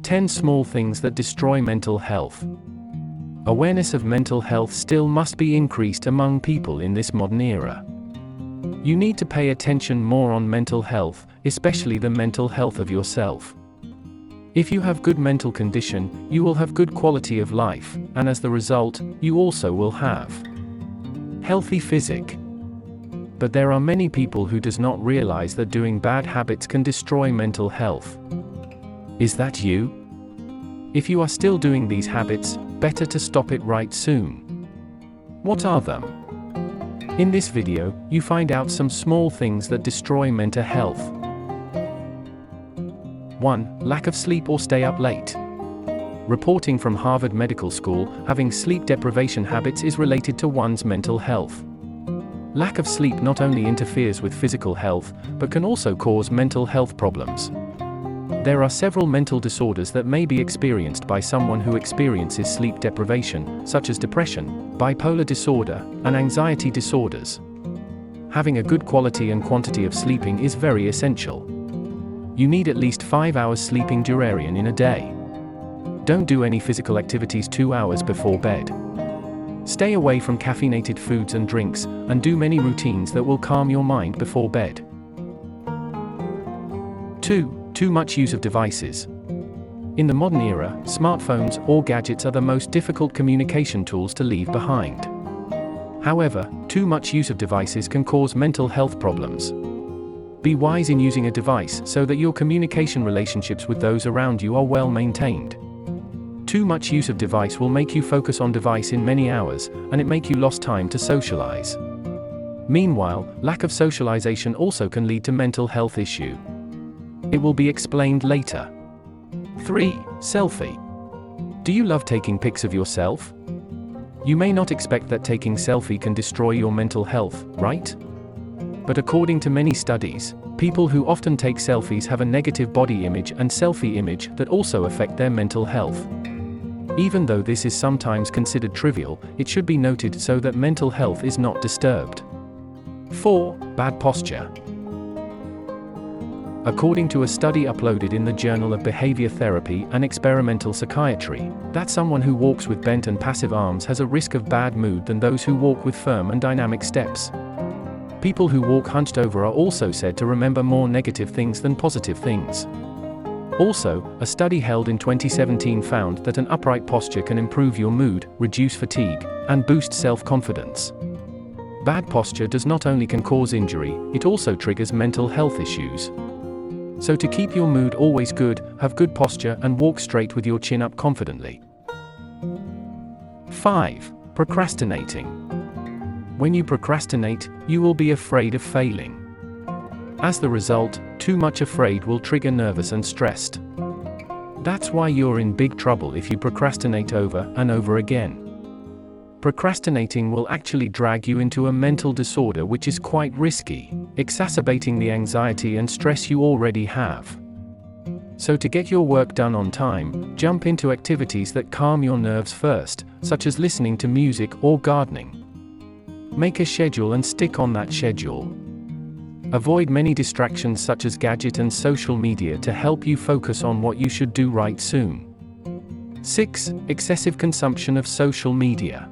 10 small things that destroy mental health. Awareness of mental health still must be increased among people in this modern era. You need to pay attention more on mental health, especially the mental health of yourself. If you have good mental condition, you will have good quality of life, and as the result, you also will have healthy physic. But there are many people who does not realize that doing bad habits can destroy mental health. Is that you? If you are still doing these habits, better to stop it right soon. What are them? In this video, you find out some small things that destroy mental health. 1. Lack of sleep or stay up late. Reporting from Harvard Medical School, having sleep deprivation habits is related to one's mental health. Lack of sleep not only interferes with physical health, but can also cause mental health problems. There are several mental disorders that may be experienced by someone who experiences sleep deprivation, such as depression, bipolar disorder, and anxiety disorders. Having a good quality and quantity of sleeping is very essential. You need at least 5 hours sleeping duration in a day. Don't do any physical activities 2 hours before bed. Stay away from caffeinated foods and drinks, and do many routines that will calm your mind before bed. 2. Too much use of devices. In the modern era, smartphones or gadgets are the most difficult communication tools to leave behind. However, too much use of devices can cause mental health problems. Be wise in using a device so that your communication relationships with those around you are well maintained. Too much use of device will make you focus on device in many hours, and it make you lost time to socialize. Meanwhile, lack of socialization also can lead to mental health issue. It will be explained later. 3. Selfie. Do you love taking pics of yourself? You may not expect that taking selfie can destroy your mental health, right? But according to many studies, people who often take selfies have a negative body image and selfie image that also affect their mental health. Even though this is sometimes considered trivial, it should be noted so that mental health is not disturbed. 4. Bad posture. According to a study uploaded in the Journal of Behavior Therapy and Experimental Psychiatry, that someone who walks with bent and passive arms has a risk of bad mood than those who walk with firm and dynamic steps. People who walk hunched over are also said to remember more negative things than positive things. Also, a study held in 2017 found that an upright posture can improve your mood, reduce fatigue, and boost self-confidence. Bad posture does not only can cause injury, it also triggers mental health issues. So to keep your mood always good, have good posture and walk straight with your chin up confidently. 5. Procrastinating. When you procrastinate, you will be afraid of failing. As the result, too much afraid will trigger nervous and stressed. That's why you're in big trouble if you procrastinate over and over again. Procrastinating will actually drag you into a mental disorder which is quite risky, exacerbating the anxiety and stress you already have. So to get your work done on time, jump into activities that calm your nerves first, such as listening to music or gardening. Make a schedule and stick on that schedule. Avoid many distractions such as gadget and social media to help you focus on what you should do right soon. 6. Excessive consumption of social media.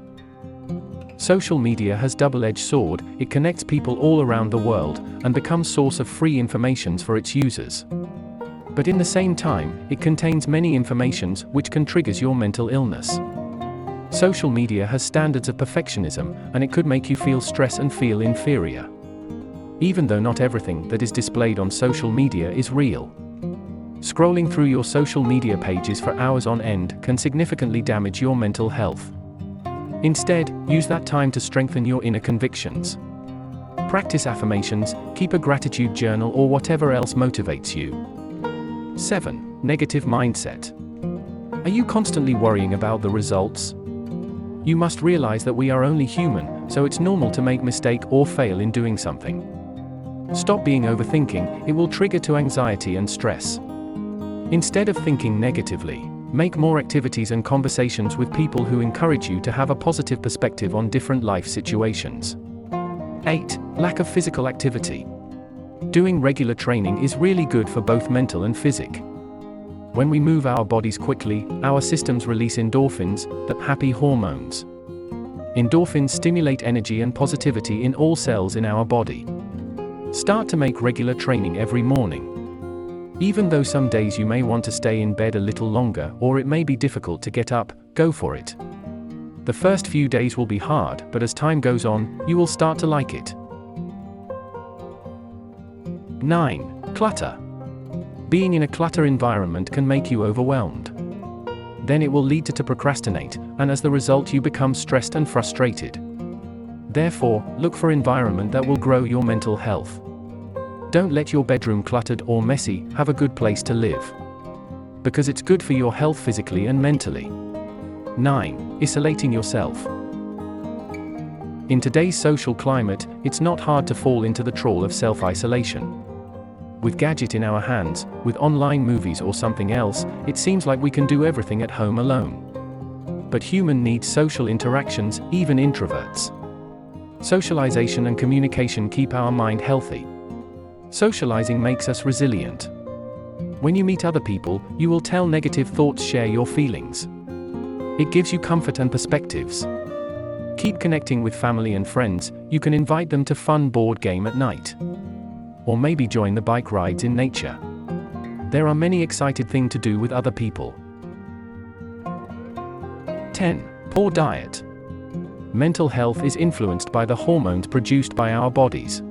Social media has double-edged sword. It connects people all around the world, and becomes source of free informations for its users. But in the same time, it contains many informations which can trigger your mental illness. Social media has standards of perfectionism, and it could make you feel stress and feel inferior. Even though not everything that is displayed on social media is real. Scrolling through your social media pages for hours on end can significantly damage your mental health. Instead, use that time to strengthen your inner convictions. Practice affirmations, keep a gratitude journal or whatever else motivates you. 7. Negative mindset. Are you constantly worrying about the results? You must realize that we are only human, so it's normal to make mistake or fail in doing something. Stop being overthinking, it will trigger to anxiety and stress. Instead of thinking negatively, make more activities and conversations with people who encourage you to have a positive perspective on different life situations. 8. Lack of physical activity. Doing regular training is really good for both mental and physic. When we move our bodies quickly, our systems release endorphins, the happy hormones. Endorphins stimulate energy and positivity in all cells in our body. Start to make regular training every morning. Even though some days you may want to stay in bed a little longer or it may be difficult to get up, go for it. The first few days will be hard, but as time goes on, you will start to like it. 9. Clutter. Being in a clutter environment can make you overwhelmed. Then it will lead to procrastinate, and as the result you become stressed and frustrated. Therefore, look for environment that will grow your mental health. Don't let your bedroom cluttered or messy. Have a good place to live. Because it's good for your health physically and mentally. 9. Isolating yourself. In today's social climate, it's not hard to fall into the trawl of self-isolation. With gadget in our hands, with online movies or something else, it seems like we can do everything at home alone. But human needs social interactions, even introverts. Socialization and communication keep our mind healthy. Socializing makes us resilient. When you meet other people, you will tell negative thoughts, share your feelings. It gives you comfort and perspectives. Keep connecting with family and friends. You can invite them to fun board game at night. Or maybe join the bike rides in nature. There are many exciting things to do with other people. 10. Poor diet. Mental health is influenced by the hormones produced by our bodies.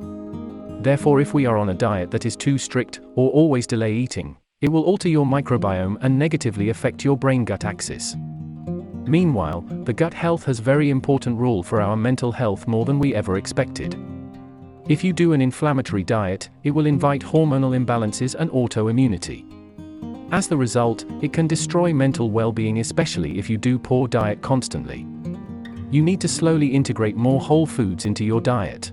Therefore, if we are on a diet that is too strict, or always delay eating, it will alter your microbiome and negatively affect your brain-gut axis. Meanwhile, the gut health has very important role for our mental health more than we ever expected. If you do an inflammatory diet, it will invite hormonal imbalances and autoimmunity. As the result, it can destroy mental well-being, especially if you do poor diet constantly. You need to slowly integrate more whole foods into your diet.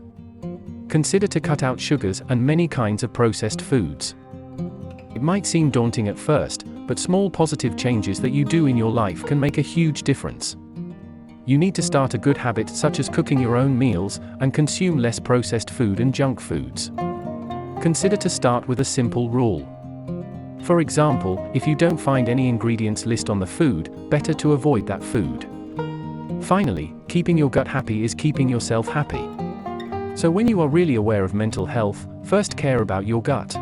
Consider to cut out sugars and many kinds of processed foods. It might seem daunting at first, but small positive changes that you do in your life can make a huge difference. You need to start a good habit such as cooking your own meals and consume less processed food and junk foods. Consider to start with a simple rule. For example, if you don't find any ingredients list on the food, better to avoid that food. Finally, keeping your gut happy is keeping yourself happy. So when you are really aware of mental health, first care about your gut.